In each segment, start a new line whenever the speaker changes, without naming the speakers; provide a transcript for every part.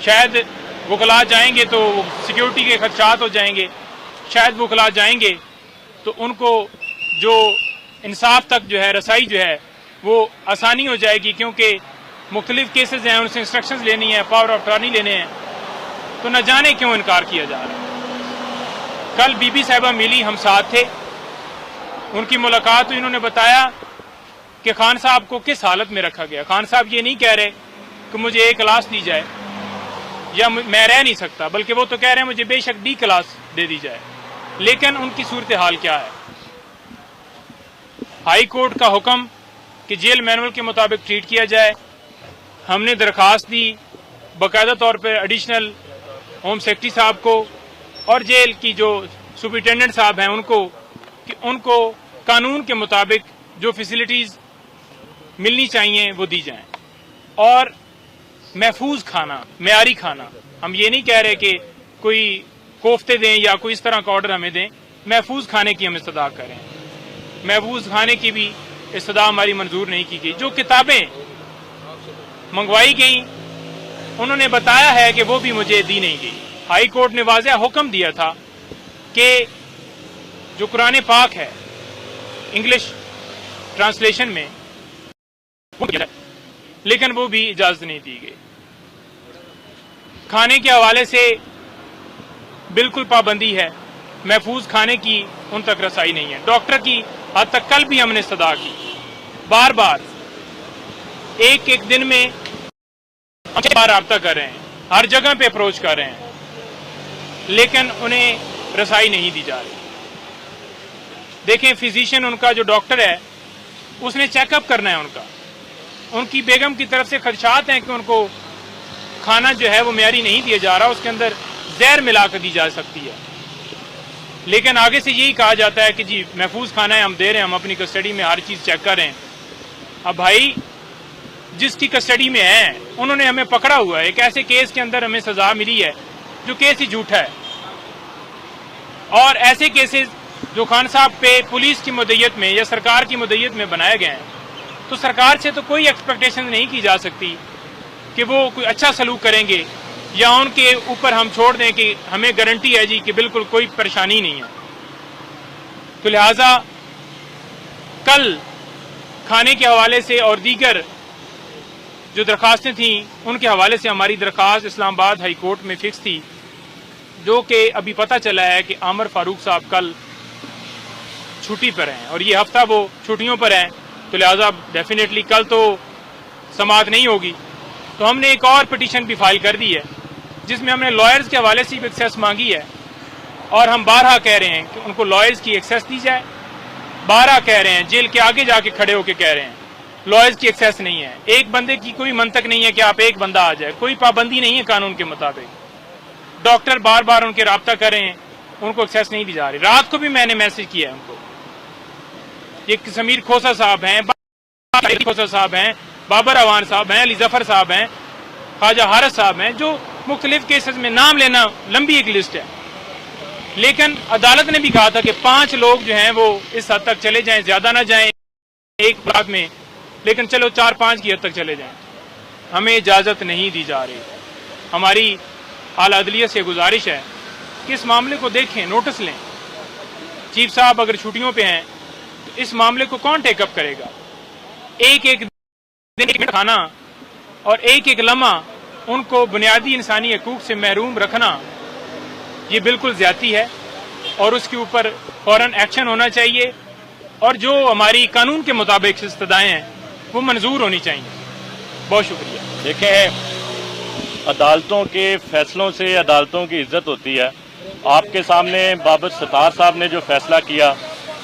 شاید وکلا جائیں گے تو سیکیورٹی کے خدشات ہو جائیں گے، شاید وکلا جائیں گے تو ان کو جو انصاف تک جو ہے رسائی جو ہے وہ آسانی ہو جائے گی، کیونکہ مختلف کیسز ہیں، ان سے انسٹرکشنز لینی ہے، پاور آف اٹارنی لینے ہیں، تو نہ جانے کیوں انکار کیا جا رہا ہے۔ کل بی بی صاحبہ ملی، ہم ساتھ تھے، ان کی ملاقات ہوئی، انہوں نے بتایا کہ خان صاحب کو کس حالت میں رکھا گیا۔ خان صاحب یہ نہیں کہہ رہے کہ مجھے اے کلاس دی جائے یا میں رہ نہیں سکتا، بلکہ وہ تو کہہ رہے ہیں مجھے بے شک ڈی کلاس دے دی جائے، لیکن ان کی صورتحال کیا ہے؟ ہائی کورٹ کا حکم کہ جیل مینول کے مطابق ٹریٹ کیا جائے، ہم نے درخواست دی باقاعدہ طور پر ایڈیشنل ہوم سیکرٹری صاحب کو اور جیل کی جو سپرنٹینڈنٹ صاحب ہیں ان کو، کہ ان کو قانون کے مطابق جو فیسلٹیز ملنی چاہیے وہ دی جائیں، اور محفوظ کھانا، معیاری کھانا، ہم یہ نہیں کہہ رہے کہ کوئی کوفتے دیں یا کوئی اس طرح کا آرڈر ہمیں دیں، محفوظ کھانے کی ہم استدعا کریں۔ محفوظ کھانے کی بھی استدعا ہماری منظور نہیں کی گئی۔ جو کتابیں منگوائی گئیں انہوں نے بتایا ہے کہ وہ بھی مجھے دی نہیں گئی۔ ہائی کورٹ نے واضح حکم دیا تھا کہ جو قرآن پاک ہے انگلش ٹرانسلیشن میں، لیکن وہ بھی اجازت نہیں دی گئی۔ کھانے کے حوالے سے بالکل پابندی ہے، محفوظ کھانے کی ان تک رسائی نہیں ہے۔ ڈاکٹر کی حد تک کل بھی ہم نے استدعا کی، بار بار ایک دن میں بار رابطہ کر رہے ہیں، ہر جگہ پہ اپروچ کر رہے ہیں، لیکن انہیں رسائی نہیں دی جا رہی۔ دیکھیں فزیشین ان کا جو ڈاکٹر ہے اس نے چیک اپ کرنا ہے ان کی بیگم کی طرف سے خدشات ہیں کہ ان کو کھانا جو ہے وہ معیاری نہیں دیا جا رہا، اس کے اندر زہر ملا کر دی جا سکتی ہے، لیکن آگے سے یہی کہا جاتا ہے کہ جی محفوظ کھانا ہے، ہم دے رہے ہیں، ہم اپنی کسٹڈی میں ہر چیز چیک کر رہے ہیں۔ اب بھائی جس کی کسٹڈی میں ہے انہوں نے ہمیں پکڑا ہوا ہے، ایک ایسے کیس کے اندر ہمیں سزا ملی ہے جو کیس ہی جھوٹا ہے، اور ایسے کیسز جو خان صاحب پہ پولیس کی مدعیت میں یا سرکار کی مدعیت میں بنائے گئے ہیں، تو سرکار سے تو کوئی ایکسپیکٹیشن نہیں کی جا سکتی کہ وہ کوئی اچھا سلوک کریں گے، یا ان کے اوپر ہم چھوڑ دیں کہ ہمیں گارنٹی ہے جی کہ بالکل کوئی پریشانی نہیں ہے۔ تو لہذا کل کھانے کے حوالے سے اور دیگر جو درخواستیں تھیں ان کے حوالے سے ہماری درخواست اسلام آباد ہائی کورٹ میں فکس تھی، جو کہ ابھی پتہ چلا ہے کہ عامر فاروق صاحب کل چھٹی پر ہیں اور یہ ہفتہ وہ چھٹیوں پر ہیں، تو لہذا ڈیفینیٹلی کل تو سماعت نہیں ہوگی۔ تو ہم نے ایک اور پٹیشن بھی فائل کر دی ہے جس میں ہم نے لائرز کے حوالے سے بھی ایکسیس مانگی ہے، اور ہم بارہا کہہ رہے ہیں کہ ان کو لائرز کی ایکسیس دی جائے، بارہا کہہ رہے ہیں، جیل کے آگے جا کے کھڑے ہو کے کہہ رہے ہیں لائرز کی ایکسیس نہیں ہے۔ ایک بندے کی کوئی منطق نہیں ہے کہ آپ ایک بندہ آ جائے، کوئی پابندی نہیں ہے قانون کے مطابق۔ ڈاکٹر بار بار ان کے رابطہ کر رہے ہیں، ان کو ایکسیس نہیں دی جا رہی۔ رات کو بھی میں نے میسج کیا ہے ان کو، یہ سمیر کھوسا صاحب ہیں، کھوسا صاحب ہیں، بابر اوان صاحب ہیں، علی ظفر صاحب ہیں، خواجہ حارث صاحب ہیں، جو مختلف کیسز میں نام لینا لمبی ایک لسٹ ہے، لیکن عدالت نے بھی کہا تھا کہ 5 لوگ جو ہیں وہ اس حد تک چلے جائیں، زیادہ نہ جائیں ایک بات میں، لیکن چلو 4-5 کی حد تک چلے جائیں۔ ہمیں اجازت نہیں دی جا رہی۔ ہماری اعلیٰ عدلیہ سے گزارش ہے کہ اس معاملے کو دیکھیں، نوٹس لیں۔ چیف صاحب اگر چھٹیوں پہ ہیں تو اس معاملے کو کون ٹیک اپ کرے گا؟ ایک دن کھانا اور ایک لمحہ ان کو بنیادی انسانی حقوق سے محروم رکھنا یہ بالکل زیادتی ہے، اور اس کے اوپر فوراً ایکشن ہونا چاہیے، اور جو ہماری قانون کے مطابق استدعائیں ہیں وہ منظور ہونی چاہیے۔ بہت شکریہ۔
دیکھیں عدالتوں کے فیصلوں سے عدالتوں کی عزت ہوتی ہے۔ آپ کے سامنے بابر ستار صاحب نے جو فیصلہ کیا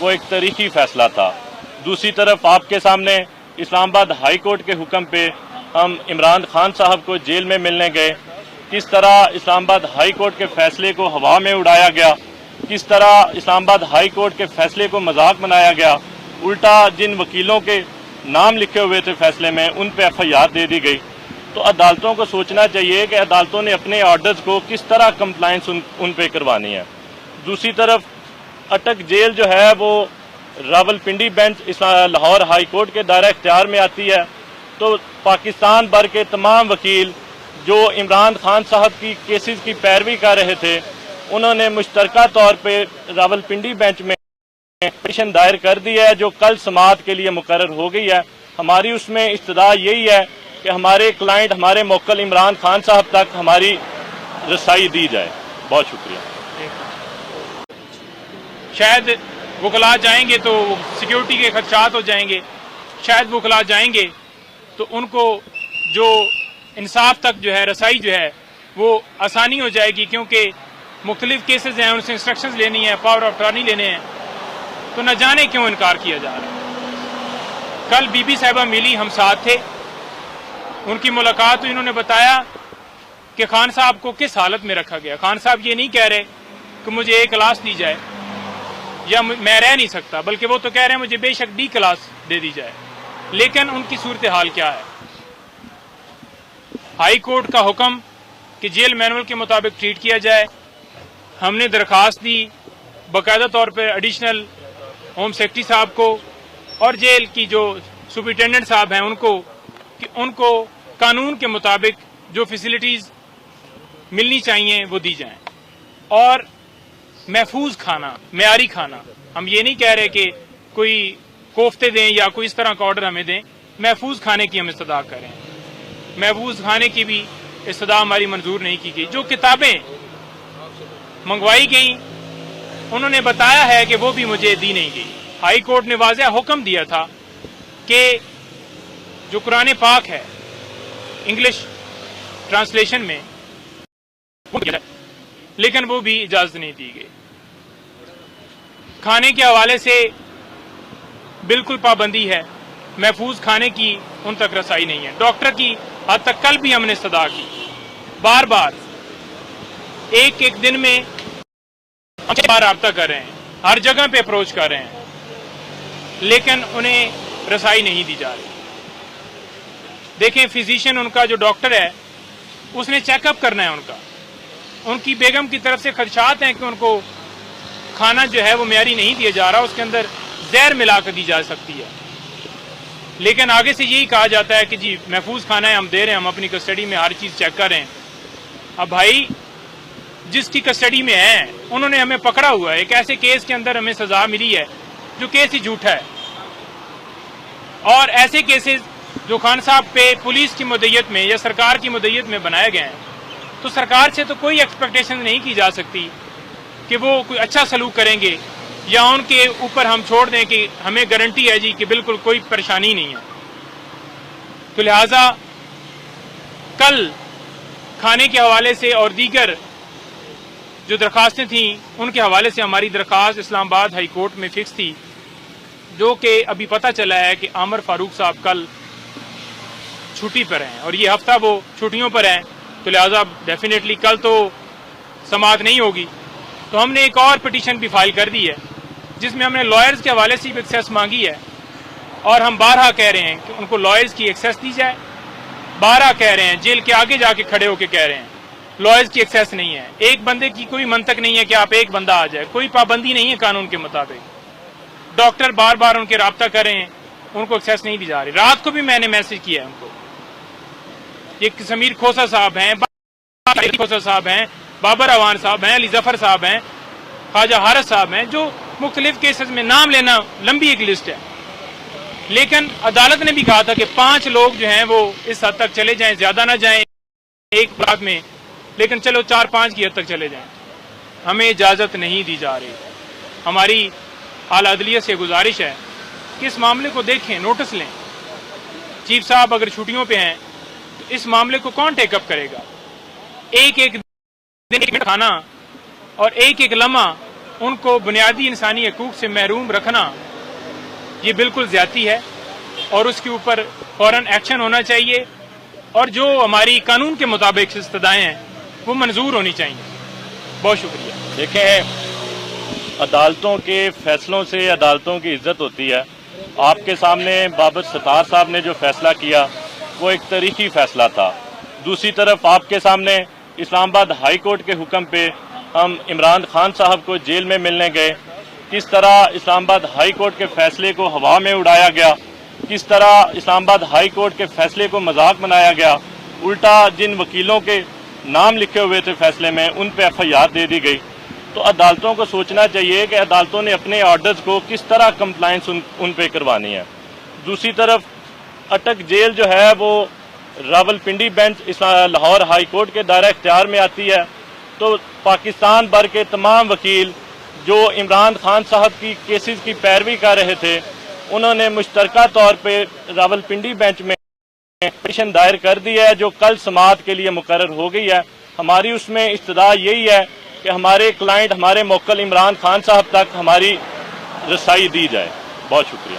وہ ایک تاریخی فیصلہ تھا۔ دوسری طرف آپ کے سامنے اسلام آباد ہائی کورٹ کے حکم پہ ہم عمران خان صاحب کو جیل میں ملنے گئے، کس طرح اسلام آباد ہائی کورٹ کے فیصلے کو ہوا میں اڑایا گیا، کس طرح اسلام آباد ہائی کورٹ کے فیصلے کو مذاق بنایا گیا، الٹا جن وکیلوں کے نام لکھے ہوئے تھے فیصلے میں ان پہ ایف آئی آر دے دی گئی۔ تو عدالتوں کو سوچنا چاہیے کہ عدالتوں نے اپنے آرڈرز کو کس طرح کمپلائنس ان پہ کروانی ہے۔ دوسری طرف اٹک جیل جو ہے وہ Rawal Pindi bench Lahore high court کے دائرہ اختیار میں آتی ہے، تو پاکستان بھر کے تمام وکیل جو عمران خان صاحب کی کیسز کی پیروی کر رہے تھے انہوں نے مشترکہ طور پہ راولپنڈی بینچ میں پٹیشن دائر کر دی ہے جو کل سماعت کے لیے مقرر ہو گئی ہے۔ ہماری اس میں استدعا یہی ہے کہ ہمارے کلائنٹ ہمارے موکل عمران خان صاحب تک ہماری رسائی دی جائے۔ بہت شکریہ۔
شاید وکلا جائیں گے تو سیکیورٹی کے خدشات ہو جائیں گے، شاید وکلا جائیں گے تو ان کو جو انصاف تک جو ہے رسائی جو ہے وہ آسانی ہو جائے گی، کیونکہ مختلف کیسز ہیں، ان سے انسٹرکشنز لینی ہے، پاور آف اٹارنی لینے ہیں، تو نہ جانے کیوں انکار کیا جا رہا ہے۔ کل بی بی صاحبہ ملی، ہم ساتھ تھے، ان کی ملاقات ہوئی، انہوں نے بتایا کہ خان صاحب کو کس حالت میں رکھا گیا۔ خان صاحب یہ نہیں کہہ رہے کہ مجھے اے کلاس دی جائے یا میں رہ نہیں سکتا، بلکہ وہ تو کہہ رہے ہیں مجھے بے شک ڈی کلاس دے دی جائے، لیکن ان کی صورتحال کیا ہے؟ ہائی کورٹ کا حکم کہ جیل مینول کے مطابق ٹریٹ کیا جائے، ہم نے درخواست دی باقاعدہ طور پر ایڈیشنل ہوم سیکرٹری صاحب کو اور جیل کی جو سپرنٹینڈنٹ صاحب ہیں ان کو، کہ ان کو قانون کے مطابق جو فیسلٹیز ملنی چاہیے وہ دی جائیں، اور محفوظ کھانا، معیاری کھانا، ہم یہ نہیں کہہ رہے کہ کوئی کوفتے دیں یا کوئی اس طرح کا آرڈر ہمیں دیں، محفوظ کھانے کی ہم استدعا کریں۔ محفوظ کھانے کی بھی استدعا ہماری منظور نہیں کی گئی۔ جو کتابیں منگوائی گئیں انہوں نے بتایا ہے کہ وہ بھی مجھے دی نہیں گئی۔ ہائی کورٹ نے واضح حکم دیا تھا کہ جو قرآن پاک ہے انگلش ٹرانسلیشن میں، لیکن وہ بھی اجازت نہیں دی گئی۔ کھانے کے حوالے سے بالکل پابندی ہے، محفوظ کھانے کی ان تک رسائی نہیں ہے۔ ڈاکٹر کی حد تک کل بھی ہم نے استدعا کی، بار بار ایک دن میں ہم بار رابطہ کر رہے ہیں، ہر جگہ پہ اپروچ کر رہے ہیں، لیکن انہیں رسائی نہیں دی جا رہی۔ دیکھیں فزیشین ان کا جو ڈاکٹر ہے اس نے چیک اپ کرنا ہے ان کا، ان کی بیگم کی طرف سے خدشات ہیں کہ ان کو کھانا جو ہے وہ معیاری نہیں دیا جا رہا، اس کے اندر زہر ملا کر دی جا سکتی ہے، لیکن آگے سے یہی کہا جاتا ہے کہ جی محفوظ کھانا ہے، ہم دے رہے ہیں، ہم اپنی کسٹڈی میں ہر چیز چیک کر رہے ہیں۔ اب بھائی جس کی کسٹڈی میں ہے انہوں نے ہمیں پکڑا ہوا ہے، ایک ایسے کیس کے اندر ہمیں سزا ملی ہے جو کیس ہی جھوٹا ہے، اور ایسے کیسز جو خان صاحب پہ پولیس کی مدعیت میں یا سرکار کی مدعیت میں بنائے گئے ہیں، تو سرکار سے تو کوئی ایکسپیکٹیشن نہیں کی جا سکتی کہ وہ کوئی اچھا سلوک کریں گے، یا ان کے اوپر ہم چھوڑ دیں کہ ہمیں گارنٹی ہے جی کہ بالکل کوئی پریشانی نہیں ہے۔ تو لہذا کل کھانے کے حوالے سے اور دیگر جو درخواستیں تھیں ان کے حوالے سے ہماری درخواست اسلام آباد ہائی کورٹ میں فکس تھی، جو کہ ابھی پتہ چلا ہے کہ عامر فاروق صاحب کل چھٹی پر ہیں اور یہ ہفتہ وہ چھٹیوں پر ہیں، تو لہذا ڈیفینیٹلی کل تو سماعت نہیں ہوگی۔ تو ہم نے ایک اور پٹیشن بھی فائل کر دی ہے جس میں ہم نے لائرز کے حوالے سے بھی ایکسیس مانگی ہے، اور ہم بارہا کہہ رہے ہیں کہ ان کو لائرز کی ایکسیس دی جائے، بارہا کہہ رہے ہیں، جیل کے آگے جا کے کھڑے ہو کے کہہ رہے ہیں لائرز کی ایکسیس نہیں ہے۔ ایک بندے کی کوئی منطق نہیں ہے کہ آپ ایک بندہ آ جائے، کوئی پابندی نہیں ہے قانون کے مطابق۔ ڈاکٹر بار بار ان کے رابطہ کر رہے ہیں، ان کو ایکسیس نہیں دی جا رہی۔ رات کو بھی میں نے میسج کیا ہے ان کو، یہ سمیر کھوسا صاحب ہیں، کھوسا صاحب ہیں، بابر اوان صاحب ہیں، علی ظفر صاحب ہیں، خواجہ حارث صاحب ہیں، جو مختلف کیسز میں نام لینا لمبی ایک لسٹ ہے، لیکن عدالت نے بھی کہا تھا کہ 5 لوگ جو ہیں وہ اس حد تک چلے جائیں، زیادہ نہ جائیں ایک بات میں، لیکن چلو 4-5 کی حد تک چلے جائیں۔ ہمیں اجازت نہیں دی جا رہی۔ ہماری اعلیٰ عدلیہ سے گزارش ہے کہ اس معاملے کو دیکھیں، نوٹس لیں۔ چیف صاحب اگر چھٹیوں پہ ہیں تو اس معاملے کو کون ٹیک اپ کرے گا؟ ایک دن کھانا اور ایک لمحہ ان کو بنیادی انسانی حقوق سے محروم رکھنا یہ بالکل زیادتی ہے، اور اس کے اوپر فوراً ایکشن ہونا چاہیے، اور جو ہماری قانون کے مطابق استدعائیں ہیں وہ منظور ہونی چاہیے۔ بہت شکریہ۔
دیکھیں عدالتوں کے فیصلوں سے عدالتوں کی عزت ہوتی ہے۔ آپ کے سامنے بابر ستار صاحب نے جو فیصلہ کیا وہ ایک تاریخی فیصلہ تھا۔ دوسری طرف آپ کے سامنے اسلام آباد ہائی کورٹ کے حکم پہ ہم عمران خان صاحب کو جیل میں ملنے گئے، کس طرح اسلام آباد ہائی کورٹ کے فیصلے کو ہوا میں اڑایا گیا، کس طرح اسلام آباد ہائی کورٹ کے فیصلے کو مذاق بنایا گیا، الٹا جن وکیلوں کے نام لکھے ہوئے تھے فیصلے میں ان پہ FIR دے دی گئی. تو عدالتوں کو سوچنا چاہیے کہ عدالتوں نے اپنے آرڈرز کو کس طرح کمپلائنس ان پہ کروانی ہے. دوسری طرف اٹک جیل جو ہے وہ Rawalpindi bench Lahore high court کے دائرہ اختیار میں آتی ہے. تو پاکستان بھر کے تمام وکیل جو عمران خان صاحب کی کیسز کی پیروی کر رہے تھے انہوں نے مشترکہ طور پہ راولپنڈی بینچ میں پٹیشن دائر کر دی ہے جو کل سماعت کے لیے مقرر ہو گئی ہے. ہماری اس میں استدعا یہی ہے کہ ہمارے کلائنٹ ہمارے موکل عمران خان صاحب تک ہماری رسائی دی جائے. بہت شکریہ.